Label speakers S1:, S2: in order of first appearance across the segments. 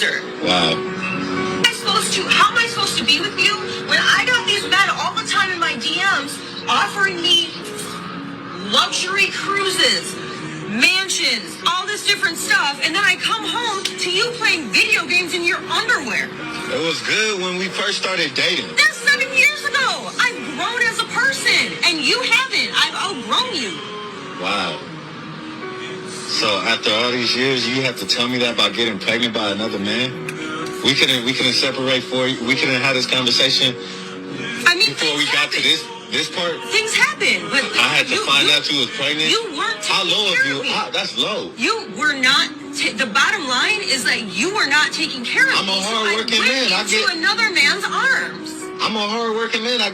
S1: loser.
S2: Wow.
S1: How am I supposed to be with you when I got these men all the time in my DMs offering me luxury cruises, mansions, all this different stuff, and then I come home to you playing video games in your underwear?
S2: It was good when we first started dating.
S1: That's 7 years ago. I've grown as a person, and you haven't. I've outgrown you.
S2: Wow. So after all these years, you have to tell me that about getting pregnant by another man? We couldn't separate we couldn't have this conversation before we got to this part?
S1: Things happen, but
S2: I had to find out you was pregnant?
S1: You weren't taking
S2: How low
S1: care
S2: of you?
S1: of me.
S2: That's low.
S1: You were not. The bottom line is that you were not taking care of me.
S2: I'm a hard-working man.
S1: I to another man's arms.
S2: I'm a hard-working man. I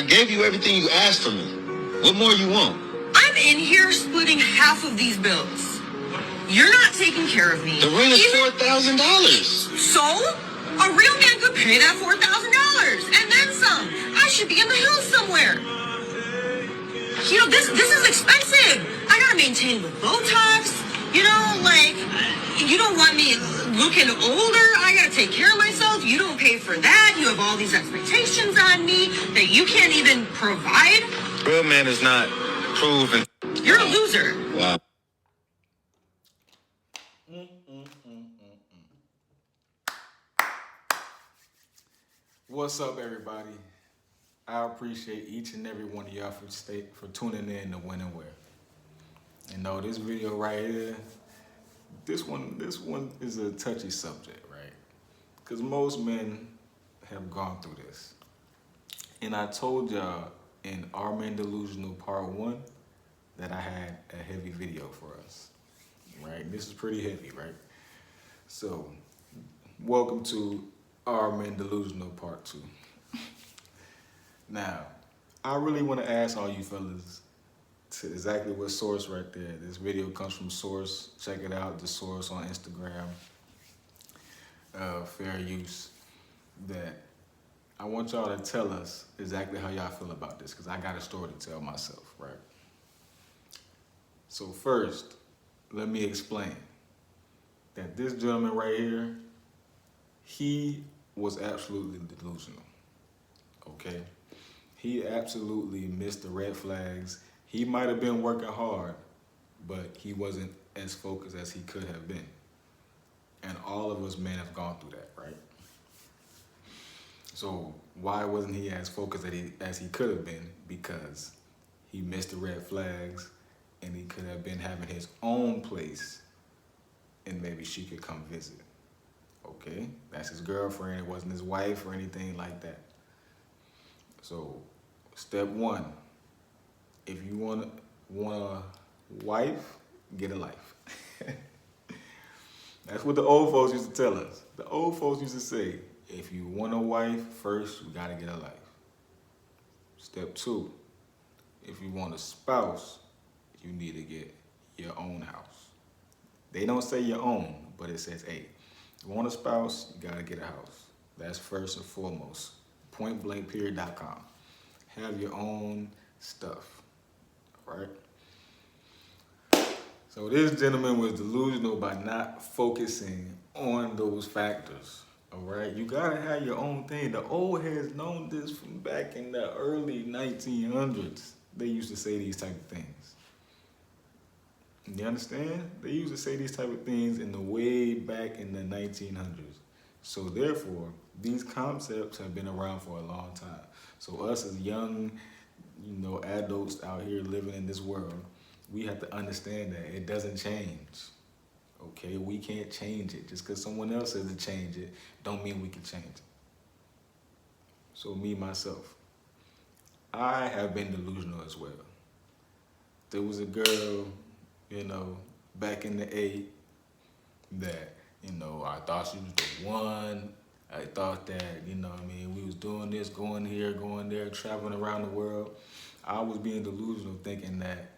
S2: gave you everything you asked for me. What more you want?
S1: I'm in here splitting half of these bills. You're not taking care of me.
S2: The rent is $4,000.
S1: So? A real man could pay that $4,000 and then some. I should be in the hills somewhere. You know, this is expensive. I gotta maintain with Botox. You know, like, you don't want me looking older. I gotta take care of myself. You don't pay for that. You have all these expectations on me that you can't even provide.
S2: Real man is not proven.
S1: You're a loser.
S2: Wow.
S3: What's up, everybody? I appreciate each and every one of y'all for tuning in to When and Where. You know, this video right here, this one is a touchy subject, right? Because most men have gone through this. And I told y'all in our Men Delusional Part 1 that I had a heavy video for us, right? This is pretty heavy, right? So, welcome to our Men Delusional Part 2. Now, I really want to ask all you fellas to exactly what source right there. This video comes from Source. Check it out, the Source on Instagram. Fair use. That I want y'all to tell us exactly how y'all feel about this, because I got a story to tell myself, right? So first, let me explain that this gentleman right here, he was absolutely delusional, okay? He absolutely missed the red flags. He might have been working hard, but he wasn't as focused as he could have been. And all of us men have gone through that, right? So why wasn't he as focused as he could have been? Because he missed the red flags, and he could have been having his own place, and maybe she could come visit. Okay, that's his girlfriend. It wasn't his wife or anything like that. So, step one, if you want a wife, get a life. That's what the old folks used to tell us. The old folks used to say, if you want a wife, first you gotta get a life. Step two, if you want a spouse, you need to get your own house. They don't say your own, but it says a. You want a spouse, you gotta get a house. That's first and foremost. Pointblankperiod.com. Have your own stuff, all right? So this gentleman was delusional by not focusing on those factors, all right? You gotta have your own thing. The old heads known this from back in the early 1900s. They used to say these type of things. You understand? They used to say these type of things in the way back in the 1900s. So therefore, these concepts have been around for a long time. So us as young, adults out here living in this world, we have to understand that it doesn't change. Okay, we can't change it. Just because someone else says to change it, don't mean we can change it. So me, myself, I have been delusional as well. There was a girl, back in the 80s that, I thought she was the one. I thought that, we was doing this, going here, going there, traveling around the world. I was being delusional thinking that,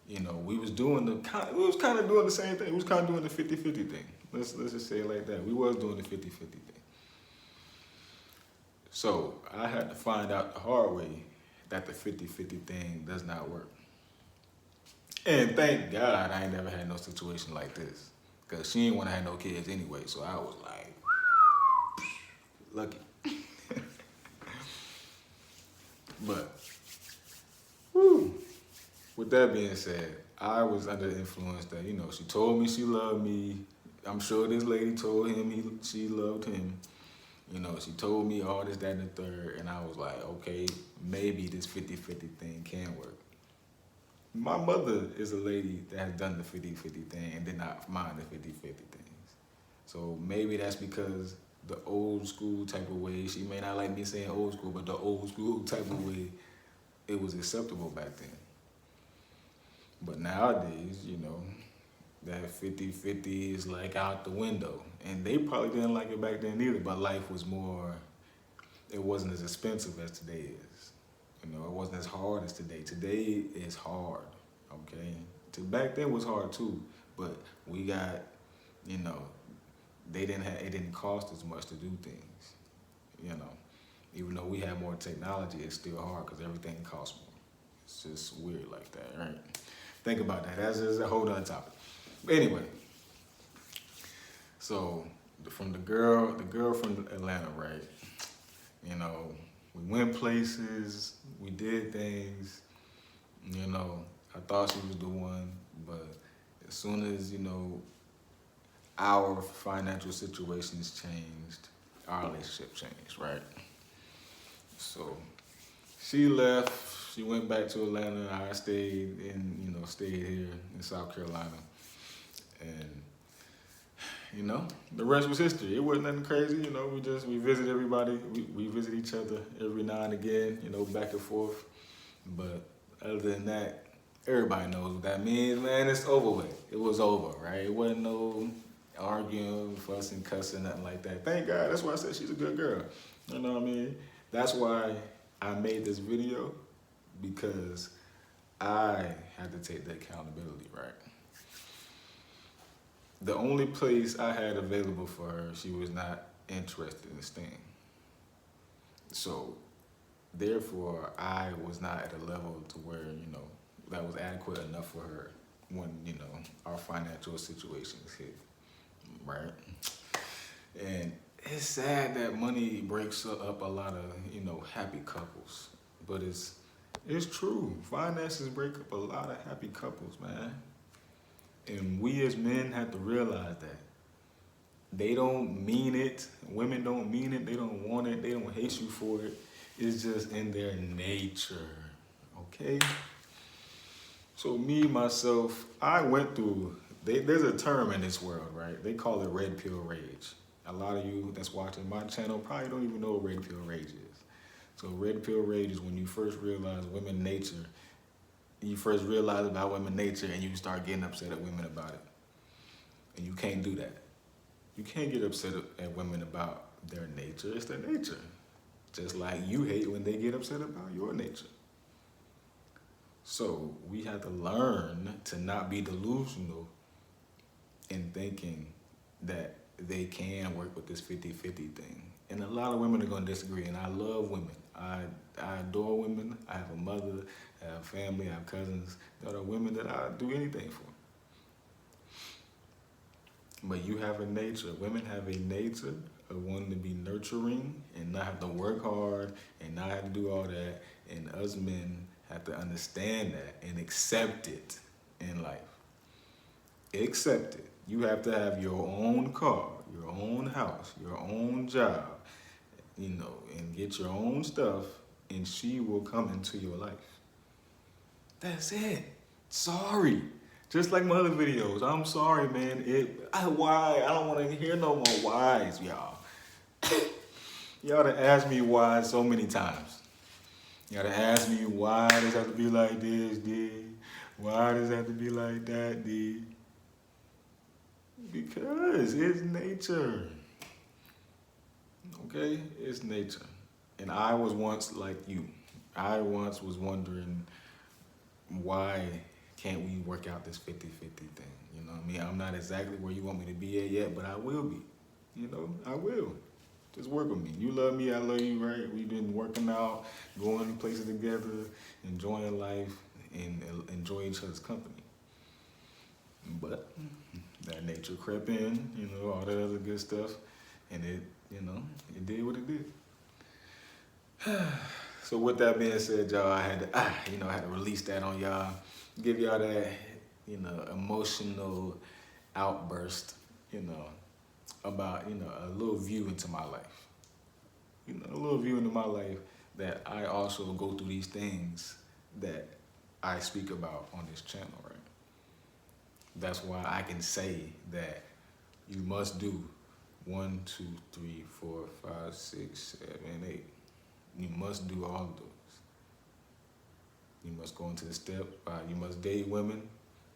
S3: we was kind of doing the same thing. We was kind of doing the 50-50 thing. Let's just say it like that. We was doing the 50-50 thing. So I had to find out the hard way that the 50-50 thing does not work. And thank God I ain't never had no situation like this. Because she didn't want to have no kids anyway. So I was like, lucky. But, whew. With that being said, I was under the influence that, you know, she told me she loved me. I'm sure this lady told him she loved him. You know, she told me all this, that, and the third. And I was like, okay, maybe this 50-50 thing can work. My mother is a lady that has done the 50-50 thing and did not mind the 50-50 things. So maybe that's because the old school type of way, she may not like me saying old school, but the old school type of way, it was acceptable back then. But nowadays, you know, that 50-50 is like out the window. And they probably didn't like it back then either, but life was more, it wasn't as expensive as today is. You know, it wasn't as hard as today. Today is hard, okay? Back then was hard too, but we got, you know, it didn't cost as much to do things, you know. Even though we have more technology, it's still hard because everything costs more. It's just weird like that, right? Think about that. That's just a whole other topic. But anyway, so from the girl from Atlanta, right? You know, we went places, we did things, you know, I thought she was the one, but as soon as, you know, our financial situations changed, our relationship changed, right? So she left, she went back to Atlanta, I stayed here in South Carolina. And, you know, the rest was history. It wasn't nothing crazy, you know, we visit everybody, we visit each other every now and again, you know, back and forth. But other than that, everybody knows what that means, man, it's over with. It was over, right? It wasn't no arguing, fussing, cussing, nothing like that. Thank God, that's why I said she's a good girl. You know what I mean? That's why I made this video, because I had to take the accountability, right? The only place I had available for her, she was not interested in staying. So, therefore, I was not at a level to where, you know, that was adequate enough for her when, you know, our financial situations hit, right? And it's sad that money breaks up a lot of, you know, happy couples, but it's true. Finances break up a lot of happy couples, man. And we as men have to realize that. They don't mean it. Women don't mean it. They don't want it. They don't hate you for it. It's just in their nature, okay? So me, myself, I went through, there's a term in this world, right? They call it red pill rage. A lot of you that's watching my channel probably don't even know what red pill rage is. So red pill rage is when you first realize women's nature. You first realize about women's nature and you start getting upset at women about it. And you can't do that. You can't get upset at women about their nature. It's their nature. Just like you hate when they get upset about your nature. So we have to learn to not be delusional in thinking that they can work with this 50-50 thing. And a lot of women are going to disagree, and I love women. I adore women. I have a mother, I have family, I have cousins that are women that I do anything for. But you have a nature. Women have a nature of wanting to be nurturing and not have to work hard and not have to do all that. And us men have to understand that and accept it in life. Accept it. You have to have your own car, your own house, your own job, you know, and get your own stuff, and she will come into your life. That's it. Sorry. Just like my other videos, I'm sorry, man. Why? I don't want to hear no more whys, y'all. Y'all done asked me why so many times. Y'all done asked me why does it have to be like this, D? Why does it have to be like that, D? Because it's nature. Okay? It's nature. And I was once like you. I once was wondering, why can't we work out this 50-50 thing? You know what I mean? I'm not exactly where you want me to be at yet, but I will be. You know, I will. Just work with me. You love me, I love you, right? We've been working out, going places together, enjoying life, and enjoy each other's company. But that nature crept in, you know, all that other good stuff, and it, you know, it did what it did. So with that being said, y'all, I had to, you know, I had to release that on y'all, give y'all that, you know, emotional outburst, you know, about, you know, a little view into my life. You know, a little view into my life that I also go through these things that I speak about on this channel, right? That's why I can say that you must do 1, 2, 3, 4, 5, 6, 7, 8. You must do all of those. You must go into the step. You must date women.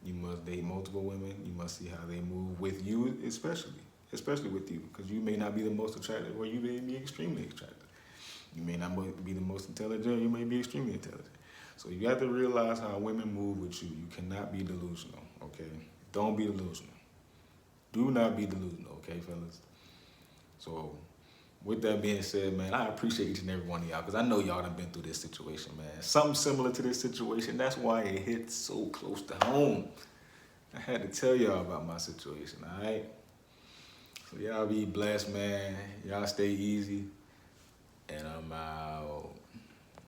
S3: You must date multiple women. You must see how they move with you, especially with you, because you may not be the most attractive, or you may be extremely attractive. You may not be the most intelligent. You may be extremely intelligent. So you have to realize how women move with you. You cannot be delusional, okay? Don't be delusional. Do not be delusional, okay, fellas? So with that being said, man, I appreciate each and every one of y'all, because I know y'all done been through this situation, man. Something similar to this situation. That's why it hits so close to home. I had to tell y'all about my situation, all right? So y'all be blessed, man. Y'all stay easy. And I'm out.